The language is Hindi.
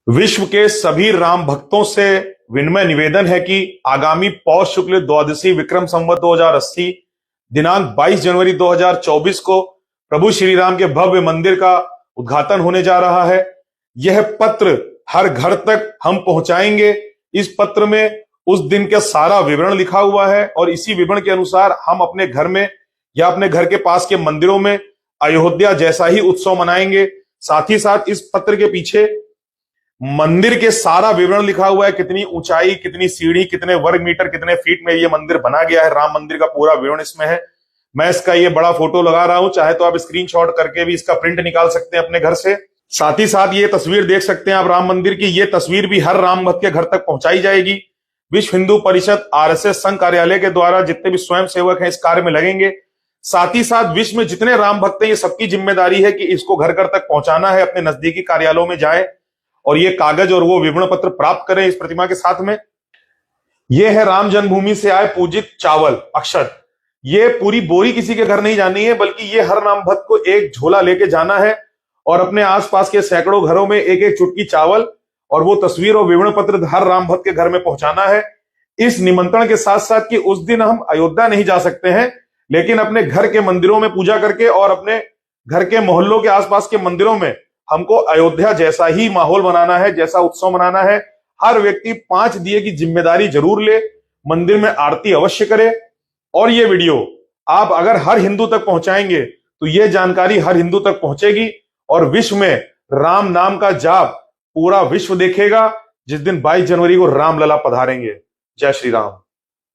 विश्व के सभी राम भक्तों से विनम्र निवेदन है कि आगामी पौष शुक्ल द्वादशी विक्रम संवत 2080 दिनांक 22 जनवरी 2024 को प्रभु श्री राम के भव्य मंदिर का उद्घाटन होने जा रहा है। यह पत्र हर घर तक हम पहुंचाएंगे। इस पत्र में उस दिन का सारा विवरण लिखा हुआ है और इसी विवरण के अनुसार हम अपने घर में या अपने घर के पास के मंदिरों में अयोध्या जैसा ही उत्सव मनाएंगे। साथ ही साथ इस पत्र के पीछे मंदिर के सारा विवरण लिखा हुआ है, कितनी ऊंचाई, कितनी सीढ़ी, कितने वर्ग मीटर, कितने फीट में ये मंदिर बना गया है। राम मंदिर का पूरा विवरण इसमें है। मैं इसका ये बड़ा फोटो लगा रहा हूं, चाहे तो आप स्क्रीनशॉट करके भी इसका प्रिंट निकाल सकते हैं अपने घर से। साथ ही साथ ये तस्वीर देख सकते हैं आप राम मंदिर की। ये तस्वीर भी हर राम भक्त के घर तक पहुंचाई जाएगी। विश्व हिंदू परिषद आरएसएस संघ कार्यालय के द्वारा जितने भी स्वयं सेवक हैं इस कार्य में लगेंगे। साथ ही साथ विश्व में जितने राम भक्त हैं, ये सबकी जिम्मेदारी है कि इसको घर घर तक पहुंचाना है। अपने नजदीकी कार्यालयों में जाएं और ये कागज और वो विवरण पत्र प्राप्त करें इस प्रतिमा के साथ में। ये है राम जन्मभूमि से आए पूजित चावल अक्षत। ये पूरी बोरी किसी के घर नहीं जानी है, बल्कि ये हर राम भक्त को एक झोला लेके जाना है और अपने आसपास के सैकड़ों घरों में एक एक चुटकी चावल और वो तस्वीर और विवरण पत्र हर राम भक्त के घर में पहुंचाना है। इस निमंत्रण के साथ साथ कि उस दिन हम अयोध्या नहीं जा सकते हैं, लेकिन अपने घर के मंदिरों में पूजा करके और अपने घर के मोहल्लों के आसपास के मंदिरों में हमको अयोध्या जैसा ही माहौल बनाना है, जैसा उत्सव मनाना है। हर व्यक्ति 5 दिए की जिम्मेदारी जरूर ले, मंदिर में आरती अवश्य करे और ये वीडियो आप अगर हर हिंदू तक पहुंचाएंगे तो ये जानकारी हर हिंदू तक पहुंचेगी और विश्व में राम नाम का जाप पूरा विश्व देखेगा जिस दिन 22 जनवरी को रामलला पधारेंगे। जय श्री राम।